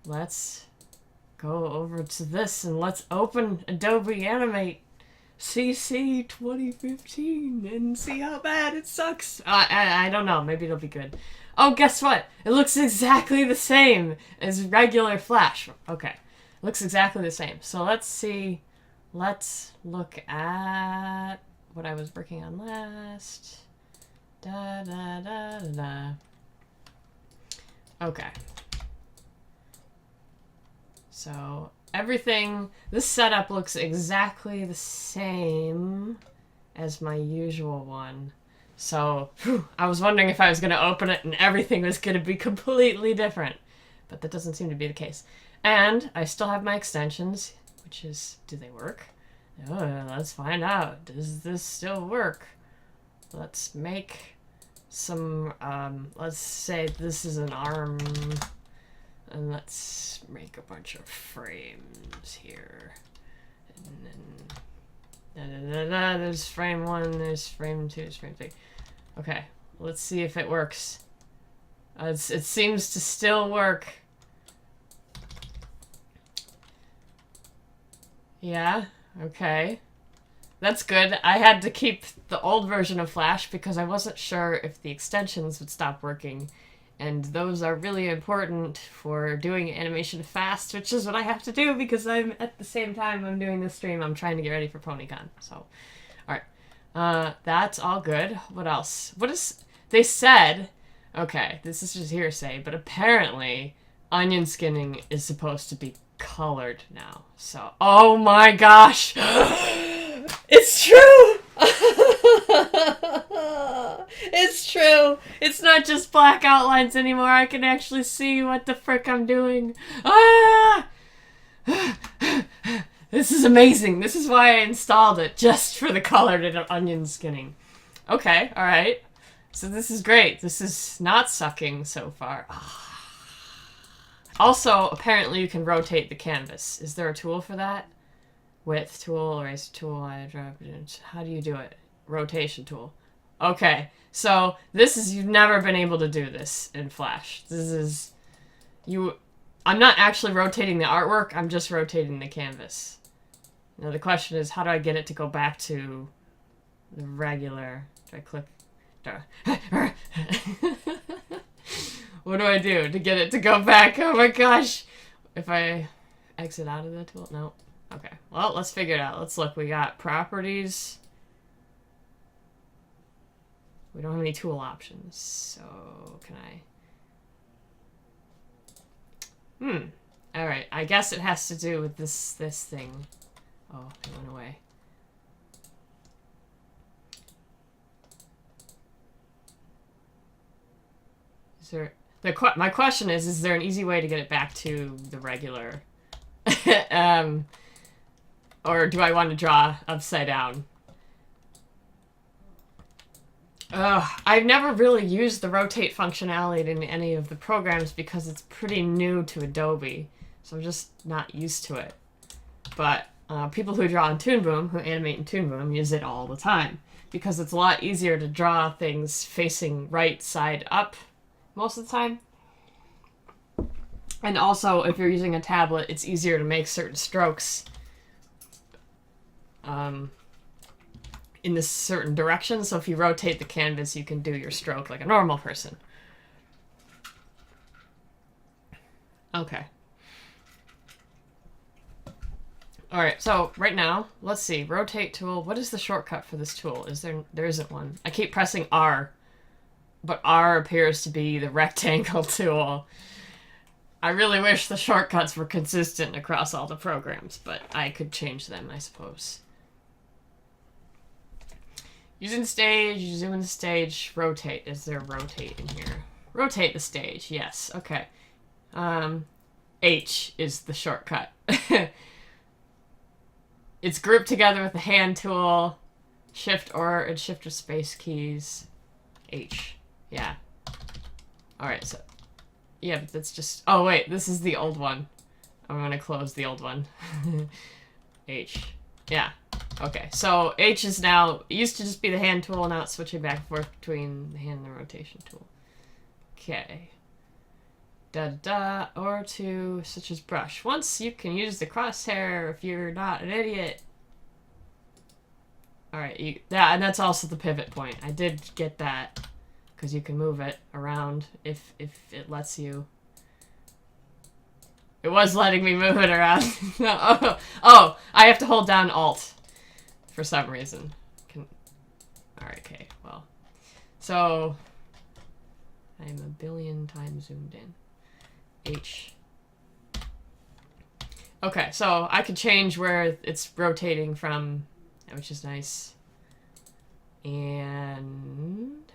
let's go over to this and let's open Adobe Animate CC 2015 and see how bad it sucks. I don't know. Maybe it'll be good. Oh, guess what? It looks exactly the same as regular Flash. Okay. It looks exactly the same. So let's see. Let's look at what I was working on last. Da da da da da. Okay. So everything, this setup looks exactly the same as my usual one. So I was wondering if I was going to open it and everything was going to be completely different. But that doesn't seem to be the case. And I still have my extensions, which is, do they work? Oh, let's find out. Does this still work? Let's make some, let's say this is an arm. And let's make a bunch of frames here. And then there's frame 1, there's frame 2, there's frame 3. Okay, let's see if it works. It seems to still work. Yeah, okay. That's good. I had to keep the old version of Flash because I wasn't sure if the extensions would stop working. And those are really important for doing animation fast, which is what I have to do because I'm at the same time I'm doing this stream, I'm trying to get ready for PonyCon. So, alright. That's all good. What else? They said, okay, this is just hearsay, but apparently onion skinning is supposed to be colored now. So, oh my gosh! It's true! It's true. It's not just black outlines anymore. I can actually see what the frick I'm doing. Ah! This is amazing. This is why I installed it, just for the colored onion skinning. Okay, alright. So this is great. This is not sucking so far. Also, apparently you can rotate the canvas. Is there a tool for that? Width tool, eraser tool, how do you do it? Rotation tool. Okay, so this is, you've never been able to do this in Flash. This is, I'm not actually rotating the artwork, I'm just rotating the canvas. Now the question is, how do I get it to go back to the regular, do I click, what do I do to get it to go back? Oh my gosh! If I exit out of the tool, no. Okay, well, let's figure it out. Let's look, we got properties. We don't have any tool options, so can I... Alright, I guess it has to do with this thing. Oh, it went away. Is there... My question is there an easy way to get it back to the regular? Or do I want to draw upside down? I've never really used the rotate functionality in any of the programs because it's pretty new to Adobe, so I'm just not used to it. But people who draw in Toon Boom, who animate in Toon Boom, use it all the time because it's a lot easier to draw things facing right side up most of the time. And also, if you're using a tablet, it's easier to make certain strokes in this certain direction, so if you rotate the canvas, you can do your stroke like a normal person. Okay. Alright, so right now, let's see, rotate tool, what is the shortcut for this tool? There isn't one. I keep pressing R, but R appears to be the rectangle tool. I really wish the shortcuts were consistent across all the programs, but I could change them, I suppose. Using stage, zoom in the stage, rotate. Is there rotate in here? Rotate the stage, yes. Okay. H is the shortcut. It's grouped together with the hand tool, shift or space keys. H. Yeah. Alright, so... Yeah, but that's just... Oh, wait, this is the old one. I'm gonna close the old one. H. Yeah. Okay, so H is now... It used to just be the hand tool, now it's switching back and forth between the hand and the rotation tool. Okay. or to such as brush. Once you can use the crosshair if you're not an idiot. Alright, yeah, and that's also the pivot point. I did get that, because you can move it around if it lets you. It was letting me move it around. Oh, I have to hold down Alt for some reason. Alright, okay, well. So, I'm a billion times zoomed in. H. Okay, so I can change where it's rotating from, which is nice. And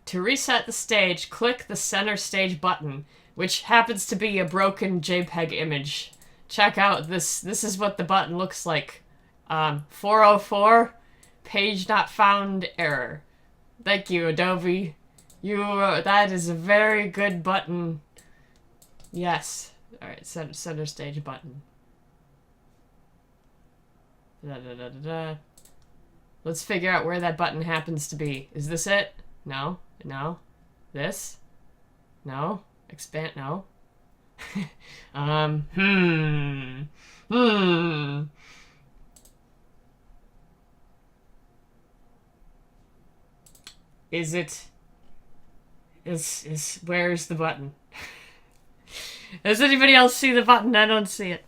to reset the stage, click the center stage button, which happens to be a broken JPEG image. Check out this. This is what the button looks like. 404, page not found error. Thank you, Adobe. That is a very good button. Yes. Alright, center stage button. Let's figure out where that button happens to be. Is this it? No. No. This? No. Expand? No. Is it... Where's the button? Does anybody else see the button? I don't see it.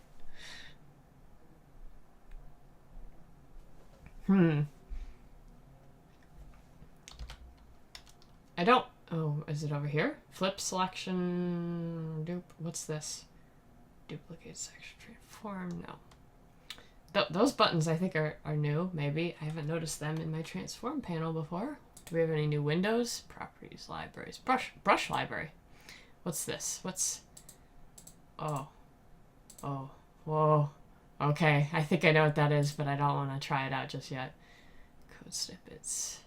I don't... Oh, is it over here? Flip selection... What's this? Duplicate section transform? No. Those buttons I think are new, maybe. I haven't noticed them in my transform panel before. Do we have any new windows? Properties, libraries. Brush library. What's this? What's... Oh. Oh. Whoa. Okay, I think I know what that is, but I don't want to try it out just yet. Code snippets.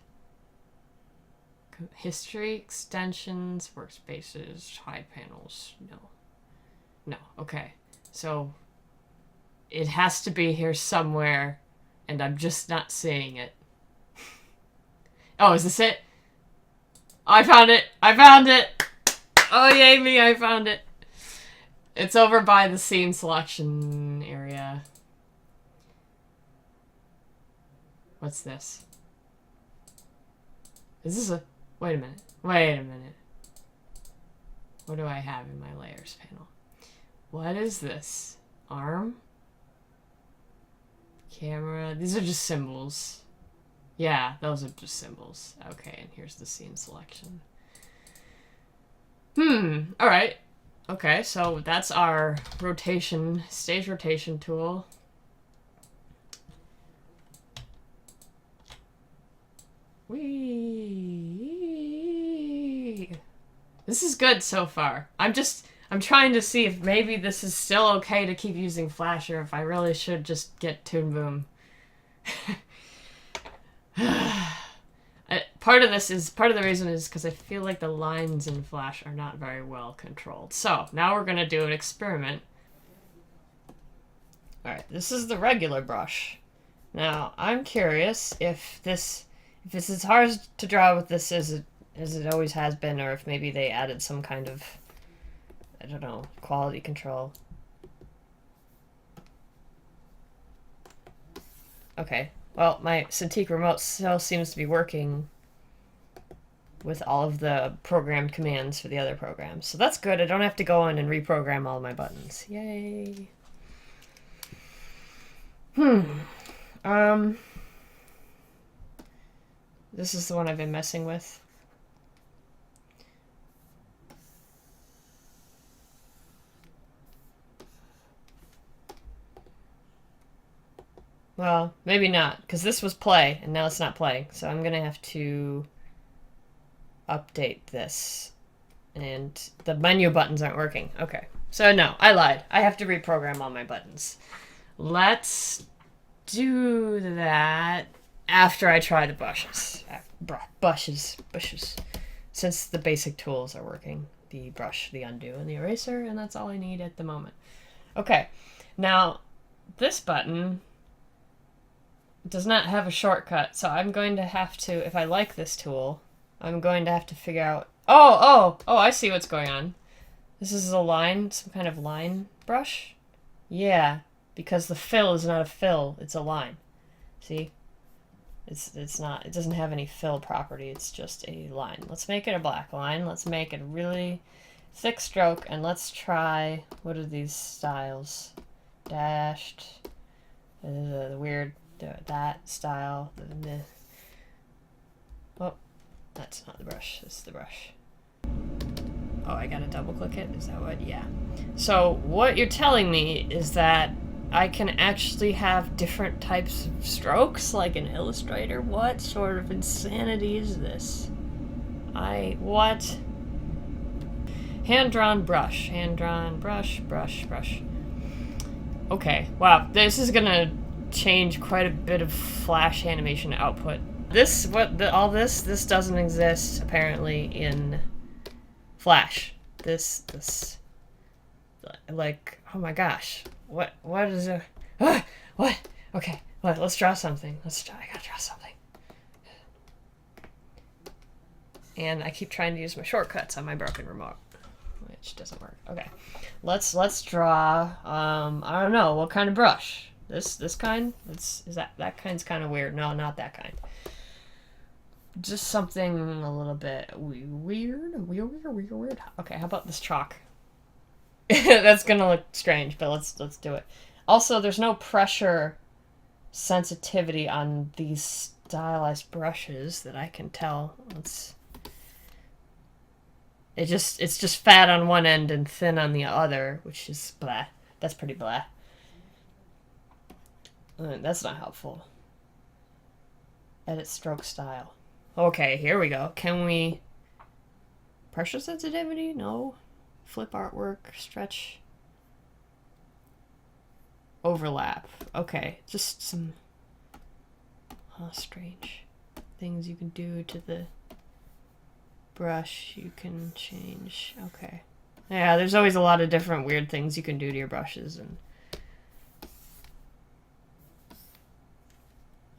History, extensions, workspaces, hide panels. No. No, okay. So, it has to be here somewhere, and I'm just not seeing it. Oh, is this it? I found it! I found it! Oh, yay me, I found it! It's over by the scene selection area. What's this? Is this a... Wait a minute. Wait a minute. What do I have in my layers panel? What is this? Arm? Camera? These are just symbols. Yeah, those are just symbols. Okay, and here's the scene selection. Alright. Okay, so that's our rotation, stage rotation tool. Whee! This is good so far. I'm trying to see if maybe this is still okay to keep using Flash or if I really should just get Toon Boom. Part of the reason is because I feel like the lines in Flash are not very well controlled. So, now we're going to do an experiment. Alright, this is the regular brush. Now, I'm curious if this is as hard to draw with this as it always has been, or if maybe they added some kind of, I don't know, quality control. Okay, well, my Cintiq remote still seems to be working with all of the programmed commands for the other programs. So that's good. I don't have to go in and reprogram all my buttons. Yay. This is the one I've been messing with. Well, maybe not, because this was play, and now it's not playing. So I'm going to have to update this. And the menu buttons aren't working. Okay. So no, I lied. I have to reprogram all my buttons. Let's do that after I try the brushes. Bushes. Since the basic tools are working. The brush, the undo, and the eraser, and that's all I need at the moment. Okay. Now, this button does not have a shortcut, so I'm going to have to, if I like this tool, I'm going to have to figure out Oh, I see what's going on. This is a line, some kind of line brush? Yeah, because the fill is not a fill, it's a line. See? It's not, it doesn't have any fill property, it's just a line. Let's make it a black line. Let's make it a really thick stroke, and let's try, what are these styles? Dashed, the weird, that style, oh, that's not the brush, this is the brush. Oh, I gotta double click it, is that what? Yeah. So, what you're telling me is that I can actually have different types of strokes, like in Illustrator? What sort of insanity is this? What? Hand-drawn brush. Hand-drawn brush, brush, brush. Okay, wow, this is gonna change quite a bit of Flash animation output. This doesn't exist, apparently, in Flash. This, like, oh my gosh. What is it? What? Okay, let's draw something. I gotta draw something. And I keep trying to use my shortcuts on my broken remote, which doesn't work. Okay, let's draw. I don't know what kind of brush. This kind. That kind's kind of weird. No, not that kind. Just something a little bit weird. Okay, how about this chalk? That's gonna look strange, but let's do it. Also, there's no pressure sensitivity on these stylized brushes that I can tell. It's just fat on one end and thin on the other, which is blah. That's pretty blah. That's not helpful. Edit stroke style. Okay, here we go. Can we... Pressure sensitivity? No. Flip artwork, stretch, overlap. Okay, just some strange things you can do to the brush. You can change. Okay. Yeah, there's always a lot of different weird things you can do to your brushes, and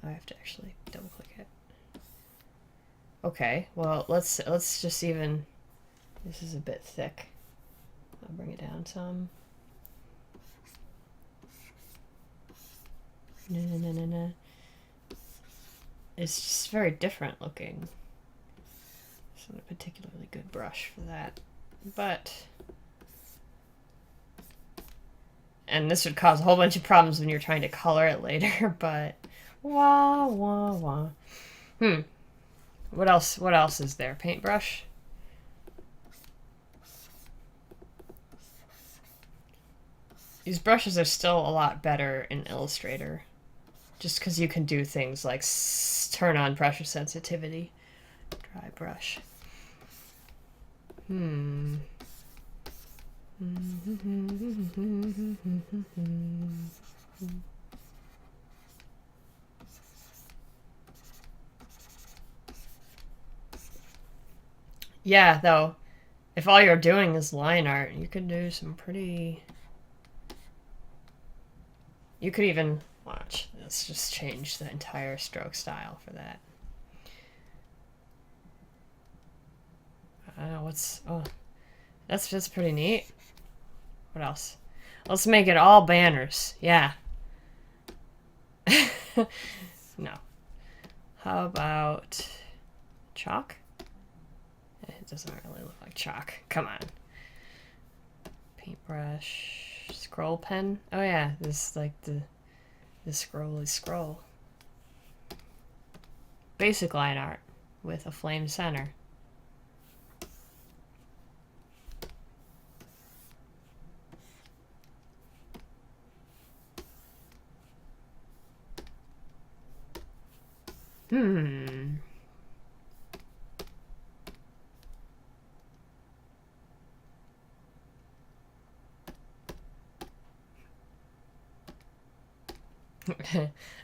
I have to actually double click it. Okay, well, let's just even... This is a bit thick. I'll bring it down some. No. It's just very different looking. It's not a particularly good brush for that. But... And this would cause a whole bunch of problems when you're trying to color it later, but... Wah. What else is there? Paintbrush? These brushes are still a lot better in Illustrator, just because you can do things like turn on pressure sensitivity. Dry brush. Yeah, though, if all you're doing is line art, you could do some pretty... You could even, watch, let's just change the entire stroke style for that. I don't know, that's pretty neat. What else? Let's make it all banners, yeah. No. How about chalk? It doesn't really look like chalk, come on. Paintbrush. Scroll pen? Oh yeah, this is like the scrolly scroll. Basic line art with a flame center.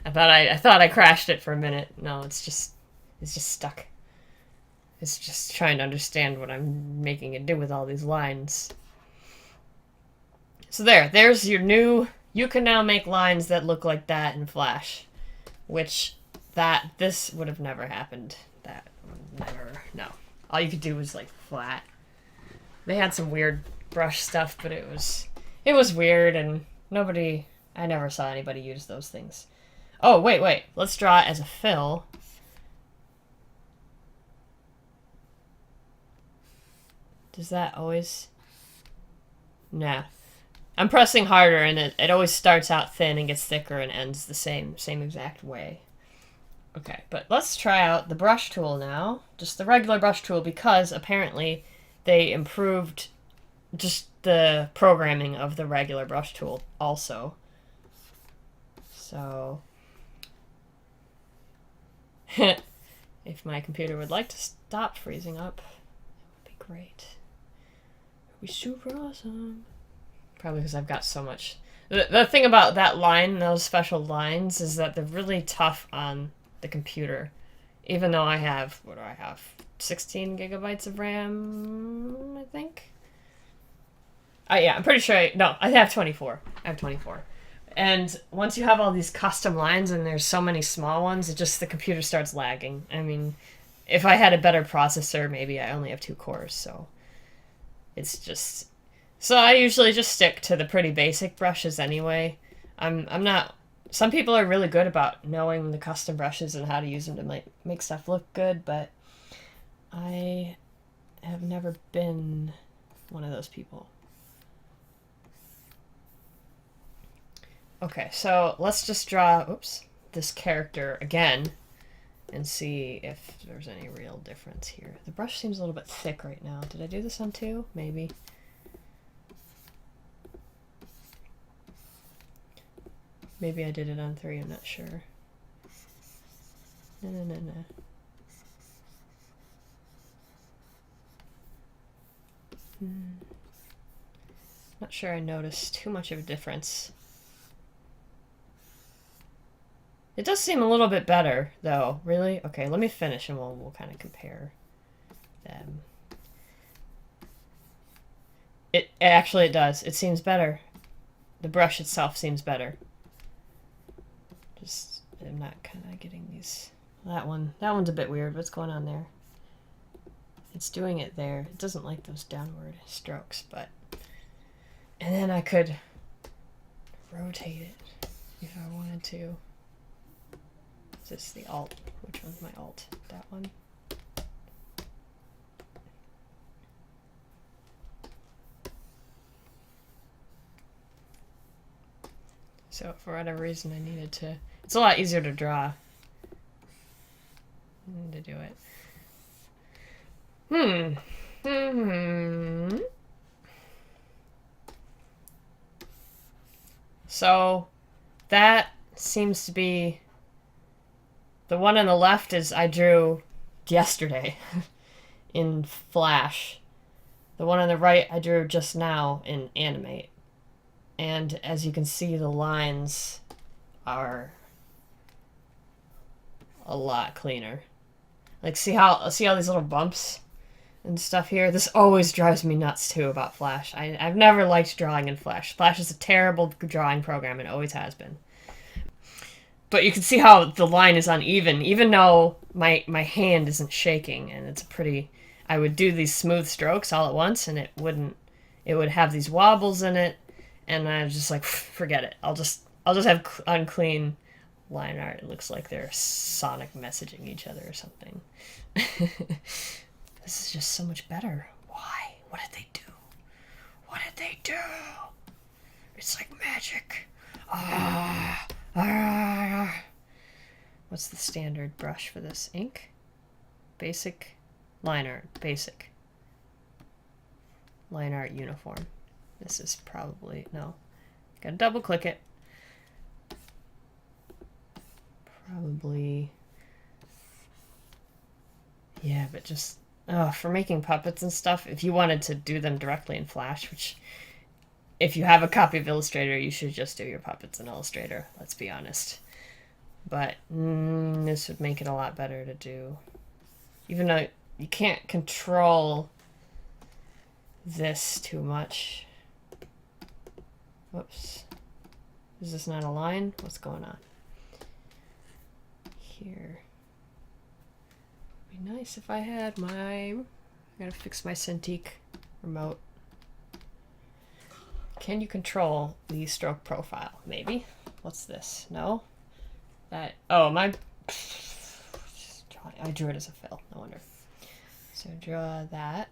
I thought I crashed it for a minute. No, it's just stuck. It's just trying to understand what I'm making it do with all these lines. So there's your new... You can now make lines that look like that in Flash. Which, this would have never happened. That would never... No. all you could do was like flat. They had some weird brush stuff, but it was weird, and I never saw anybody use those things. Oh, wait. Let's draw it as a fill. Does that always... Nah. I'm pressing harder, and it always starts out thin and gets thicker and ends the same exact way. Okay, but let's try out the brush tool now. Just the regular brush tool, because apparently they improved just the programming of the regular brush tool also. So, if my computer would like to stop freezing up, that would be great. It would be super awesome. Probably because I've got so much. The thing about that line, those special lines, is that they're really tough on the computer. Even though I have, what do I have? 16 gigabytes of RAM, I think? Yeah, I'm pretty sure I have 24. I have 24. And once you have all these custom lines and there's so many small ones, the computer starts lagging. I mean, if I had a better processor, maybe I only have 2 cores, so it's just... So I usually just stick to the pretty basic brushes anyway. I'm not... Some people are really good about knowing the custom brushes and how to use them to make stuff look good, but I have never been one of those people. Okay, so let's just draw, this character again and see if there's any real difference here. The brush seems a little bit thick right now. Did I do this on 2? Maybe. Maybe I did it on 3, I'm not sure. No. Not sure I noticed too much of a difference. It does seem a little bit better, though. Really? Okay, let me finish and we'll kind of compare them. It does. It seems better. The brush itself seems better. I'm not kind of getting these. That one's a bit weird. What's going on there? It's doing it there. It doesn't like those downward strokes, but... And then I could rotate it if I wanted to. Is this the alt? Which one's my alt? That one? So for whatever reason I needed to... It's a lot easier to draw than to do it. So that seems to be... The one on the left is I drew yesterday in Flash. The one on the right I drew just now in Animate. And as you can see, the lines are a lot cleaner. Like, see all these little bumps and stuff here? This always drives me nuts, too, about Flash. I've never liked drawing in Flash. Flash is a terrible drawing program, and always has been. But you can see how the line is uneven, even though my hand isn't shaking, and it's pretty... I would do these smooth strokes all at once, and it would have these wobbles in it, and I was just like, forget it. I'll just have unclean line art. It looks like they're sonic messaging each other or something. This is just so much better. Why? What did they do? What did they do? It's like magic. What's the standard brush for this? Ink? Basic? Line art. Basic. Line art uniform. This is probably... No. Gotta double click it. Probably... Yeah, but just... for making puppets and stuff, if you wanted to do them directly in Flash, which... If you have a copy of Illustrator, you should just do your puppets in Illustrator, let's be honest. But this would make it a lot better to do. Even though you can't control this too much. Whoops. Is this not a line? What's going on? Here. It'd be nice if I had my gotta fix my Cintiq remote. Can you control the stroke profile? Maybe. What's this? No? That, oh, my... I drew it as a fill, no wonder. So draw that.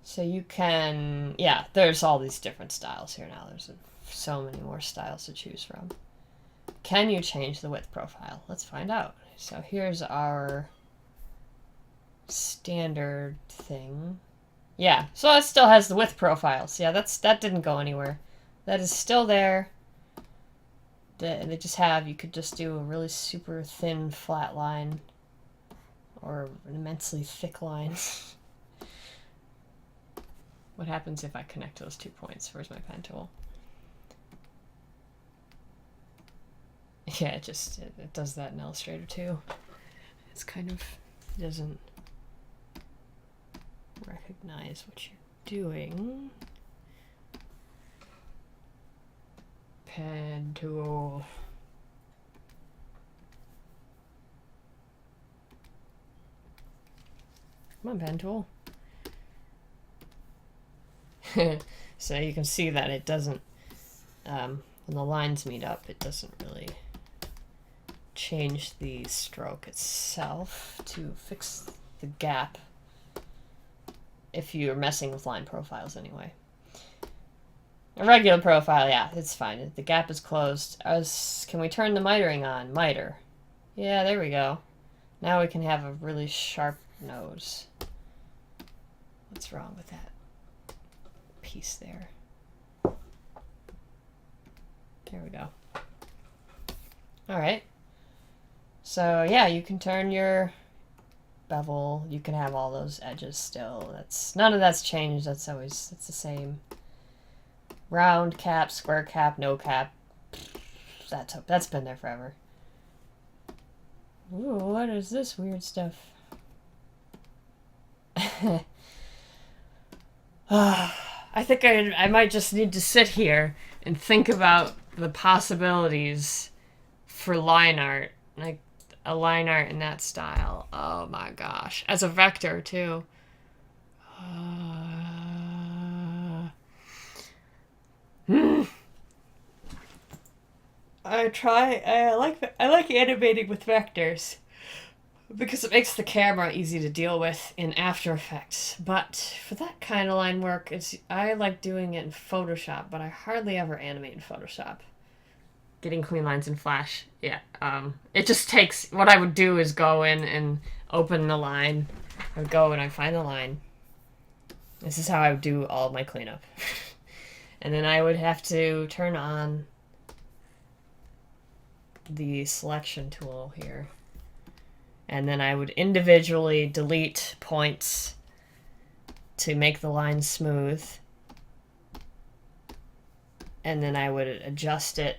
So you can, yeah, there's all these different styles here now. There's so many more styles to choose from. Can you change the width profile? Let's find out. So here's our standard thing. Yeah, so it still has the width profiles. Yeah, that didn't go anywhere. That is still there. They just have, you could just do a really super thin flat line or an immensely thick line. What happens if I connect those 2 points? Where's my pen tool? Yeah, it does that in Illustrator too. It's kind of, it doesn't recognize what you're doing. Pen tool. Come on, pen tool. So you can see that it doesn't, when the lines meet up, it doesn't really change the stroke itself to fix the gap if you're messing with line profiles anyway. A regular profile, yeah, it's fine. The gap is closed. Can we turn the mitering on? Miter. Yeah, there we go. Now we can have a really sharp nose. What's wrong with that piece there? There we go. Alright. So yeah, you can turn your bevel. You can have all those edges still. None of that's changed. It's the same. Round cap, square cap, no cap. That's been there forever. Ooh, what is this weird stuff? I think I might just need to sit here and think about the possibilities for line art. Like a line art in that style. Oh my gosh. As a vector too. I like animating with vectors because it makes the camera easy to deal with in After Effects. But for that kind of line work, I like doing it in Photoshop, but I hardly ever animate in Photoshop. Getting clean lines in Flash, yeah. It just takes, what I would do is go in and open the line. I would go and I'd find the line. This is how I would do all of my cleanup. And then I would have to turn on the selection tool here. And then I would individually delete points to make the line smooth. And then I would adjust it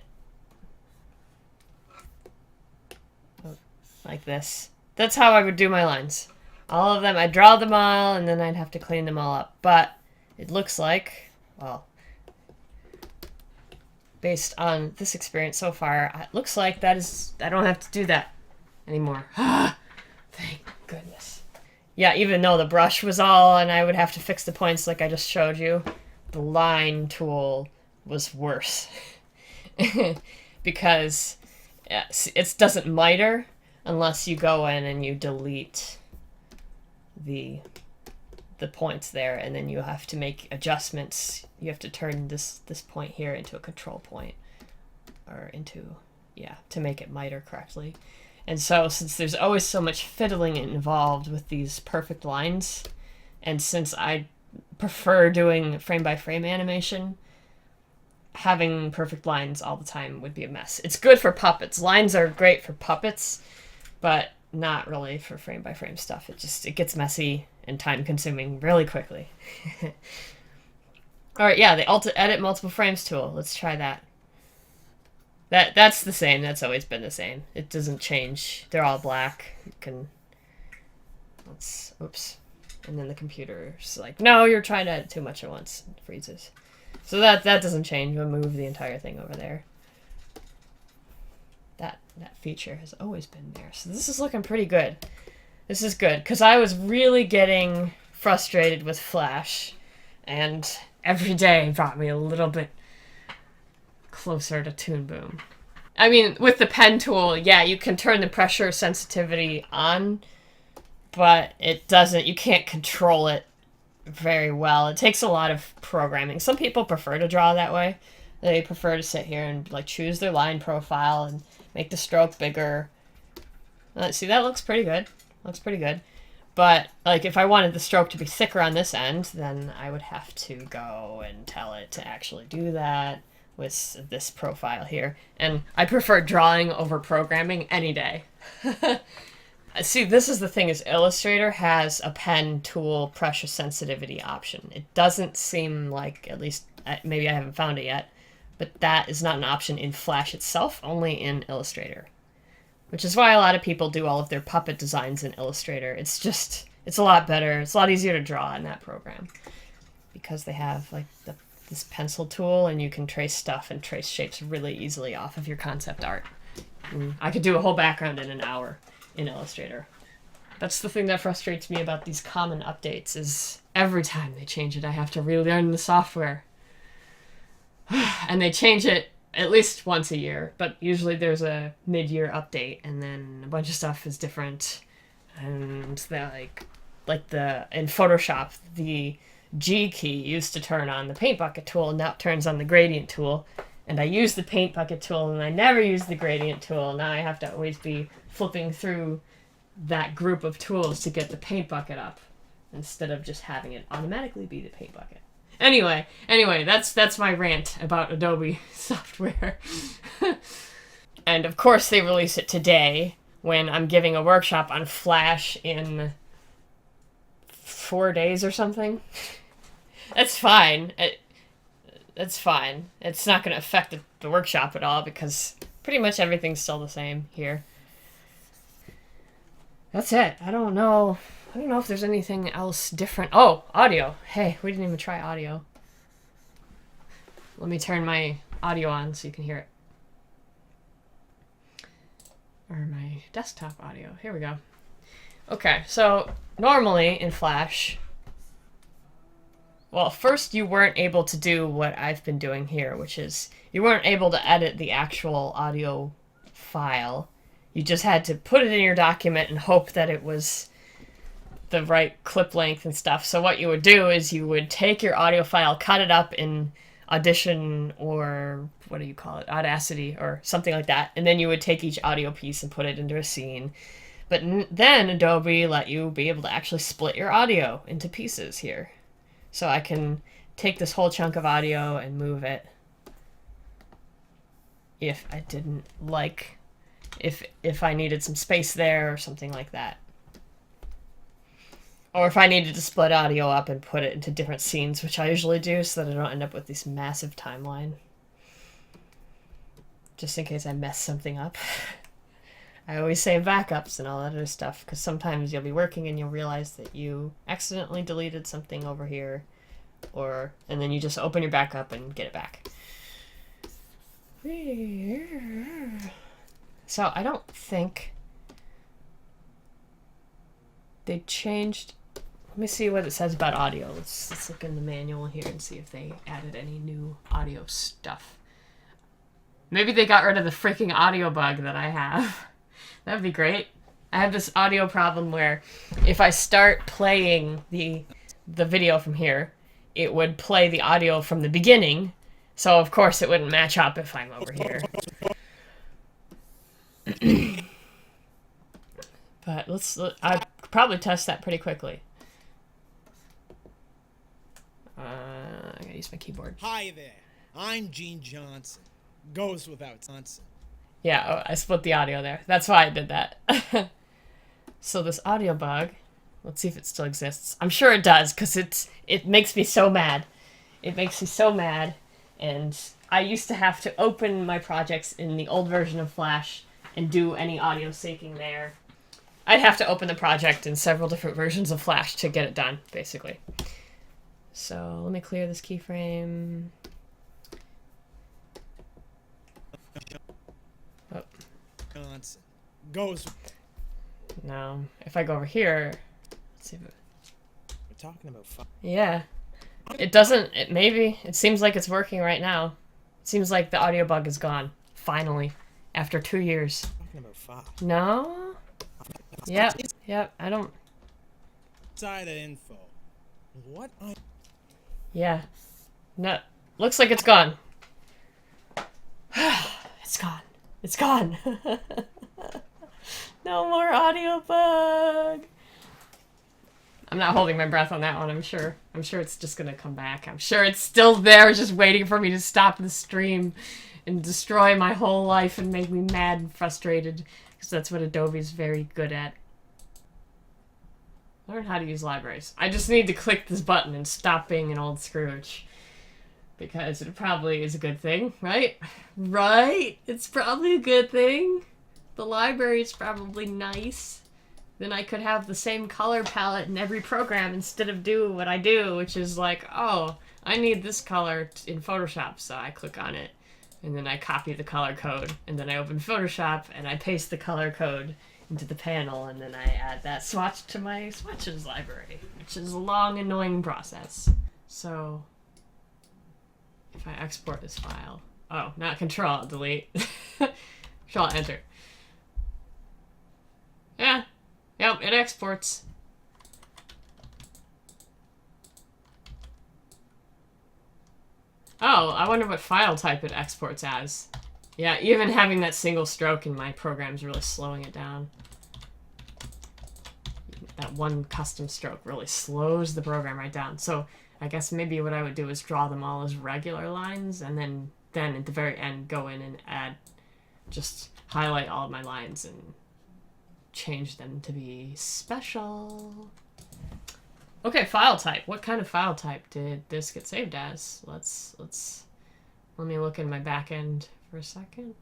like this. That's how I would do my lines. All of them, I'd draw them all, and then I'd have to clean them all up. But it looks like, well, based on this experience so far, it looks like I don't have to do that anymore. Thank goodness. Yeah, even though the brush was all, and I would have to fix the points like I just showed you, the line tool was worse. Because it doesn't miter unless you go in and you delete the points there, and then you have to make adjustments. You have to turn this point here into a control point, or into, yeah, to make it miter correctly. And so since there's always so much fiddling involved with these perfect lines, and since I prefer doing frame by frame animation, having perfect lines all the time would be a mess. It's good for puppets. Lines are great for puppets, but not really for frame by frame stuff. It gets messy and time consuming really quickly. All right, yeah, the edit multiple frames tool. Let's try that. That's the same. That's always been the same. It doesn't change. They're all black. You can, oops. And then the computer's like, no, you're trying to edit too much at once. It freezes. So that doesn't change. We'll move the entire thing over there. that feature has always been there. So this is looking pretty good. This is good, because I was really getting frustrated with Flash, and every day brought me a little bit closer to Toon Boom. I mean, with the pen tool, yeah, you can turn the pressure sensitivity on, but it doesn't, you can't control it very well. It takes a lot of programming. Some people prefer to draw that way. They prefer to sit here and like choose their line profile and make the stroke bigger. See, that looks pretty good. Looks pretty good. But like if I wanted the stroke to be thicker on this end, then I would have to go and tell it to actually do that with this profile here. And I prefer drawing over programming any day. See, this is the thing, is Illustrator has a pen tool pressure sensitivity option. It doesn't seem like, at least maybe I haven't found it yet, but that is not an option in Flash itself, only in Illustrator. Which is why a lot of people do all of their puppet designs in Illustrator. It's just, it's a lot better. It's a lot easier to draw in that program. Because they have like this pencil tool, and you can trace stuff and trace shapes really easily off of your concept art. I could do a whole background in an hour in Illustrator. That's the thing that frustrates me about these common updates, is every time they change it, I have to relearn the software. And they change it at least once a year, but usually there's a mid-year update, and then a bunch of stuff is different. And they're like in Photoshop, the G key used to turn on the paint bucket tool, and now it turns on the gradient tool. And I use the paint bucket tool, and I never use the gradient tool. Now I have to always be flipping through that group of tools to get the paint bucket up, instead of just having it automatically be the paint bucket. Anyway, that's my rant about Adobe software. And of course they release it today, when I'm giving a workshop on Flash in 4 days or something. That's fine. That's fine. It's not going to affect the workshop at all, because pretty much everything's still the same here. That's it. I don't know if there's anything else different. Oh, audio. Hey, we didn't even try audio. Let me turn my audio on so you can hear it. Or my desktop audio. Here we go. Okay, so normally in Flash, well, first you weren't able to do what I've been doing here, which is you weren't able to edit the actual audio file. You just had to put it in your document and hope that it was the right clip length and stuff. So what you would do is you would take your audio file, cut it up in Audition, or what do you call it, Audacity or something like that, and then you would take each audio piece and put it into a scene. But then Adobe let you be able to actually split your audio into pieces here. So I can take this whole chunk of audio and move it if I didn't like, if I needed some space there or something like that. Or if I needed to split audio up and put it into different scenes, which I usually do, so that I don't end up with this massive timeline. Just in case I mess something up. I always save backups and all that other stuff, because sometimes you'll be working and you'll realize that you accidentally deleted something over here, and then you just open your backup and get it back. So I don't think they changed. Let me see what it says about audio. Let's look in the manual here and see if they added any new audio stuff. Maybe they got rid of the freaking audio bug that I have. That would be great. I have this audio problem where if I start playing the video from here, it would play the audio from the beginning. So of course it wouldn't match up if I'm over here. But I could probably test that pretty quickly. I gotta use my keyboard. Hi there, I'm Gene Johnson. Goes without Johnson. Yeah, I split the audio there. That's why I did that. So this audio bug, let's see if it still exists. I'm sure it does, because it makes me so mad. It makes me so mad. And I used to have to open my projects in the old version of Flash and do any audio syncing there. I'd have to open the project in several different versions of Flash to get it done, basically. So let me clear this keyframe. Oh. goes. No. If I go over here, let's see if it... We're talking about fun. Yeah. It doesn't... Maybe. It seems like it's working right now. It seems like the audio bug is gone. Finally. After 2 years. Talking about fun. No? Yep. Yep. I don't... Side of info. What I... Yeah. No. Looks like it's gone. It's gone. It's gone. No more audio bug. I'm not holding my breath on that one, I'm sure. I'm sure it's just gonna come back. I'm sure it's still there just waiting for me to stop the stream and destroy my whole life and make me mad and frustrated. Because that's what Adobe's very good at. Learn how to use libraries. I just need to click this button and stop being an old Scrooge. Because it probably is a good thing, right? Right? It's probably a good thing. The library is probably nice. Then I could have the same color palette in every program instead of do what I do, which is like, oh, I need this color in Photoshop, so I click on it. And then I copy the color code. And then I open Photoshop and I paste the color code into the panel, and then I add that swatch to my swatches library, which is a long, annoying process. So... if I export this file... Oh, not Control, delete. Control, enter. Yeah. Yep, it exports. Oh, I wonder what file type it exports as. Yeah, even having that single stroke in my program is really slowing it down. That one custom stroke really slows the program right down. So I guess maybe what I would do is draw them all as regular lines, and then at the very end go in and add, just highlight all of my lines and change them to be special. Okay, file type. What kind of file type did this get saved as? Let me look in my back end for a second.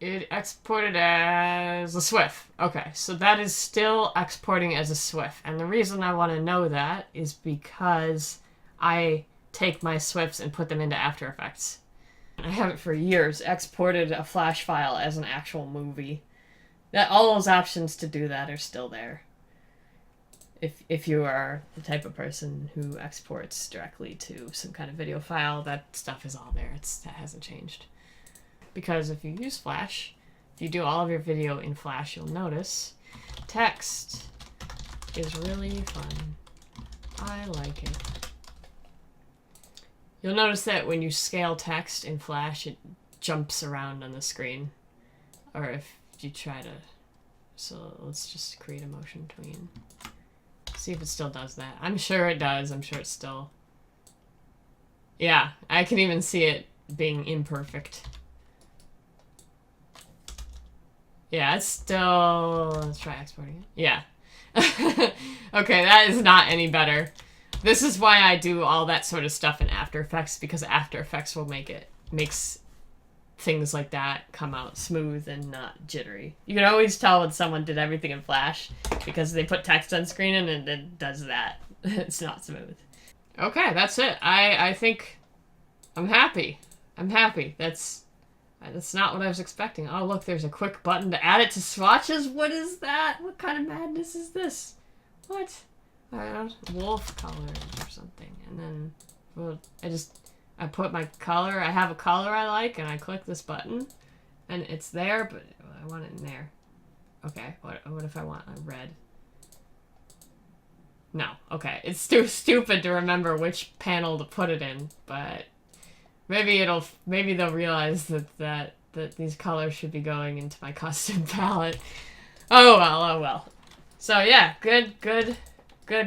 It exported as a SWF. Okay, so that is still exporting as a SWF. And the reason I want to know that is because I take my SWFs and put them into After Effects. I haven't for years exported a Flash file as an actual movie. All those options to do that are still there. If you are the type of person who exports directly to some kind of video file, that stuff is all there. That hasn't changed. Because if you use Flash, if you do all of your video in Flash, you'll notice text is really fun. I like it. You'll notice that when you scale text in Flash, it jumps around on the screen. Or if you try to... So let's just create a motion tween. See if it still does that. I'm sure it does. I'm sure it's still... Yeah, I can even see it being imperfect. Yeah, it's still... Let's try exporting it. Yeah. Okay, that is not any better. This is why I do all that sort of stuff in After Effects, because After Effects will makes things like that come out smooth and not jittery. You can always tell when someone did everything in Flash because they put text on screen and it does that. It's not smooth. Okay, that's it. I think I'm happy. I'm happy. That's not what I was expecting. Oh, look, there's a quick button to add it to swatches. What is that? What kind of madness is this? What? I don't know, wolf color or something. And then, well, I put my color. I have a color I like, and I click this button, and it's there, but I want it in there. Okay, what if I want a red? No, okay. It's too stupid to remember which panel to put it in, but maybe they'll realize that these colors should be going into my custom palette. Oh well. So yeah, good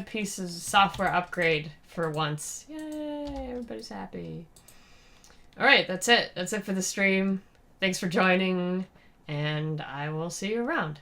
pieces of software upgrade for once. Yay, everybody's happy. Alright, that's it. That's it for the stream. Thanks for joining, and I will see you around.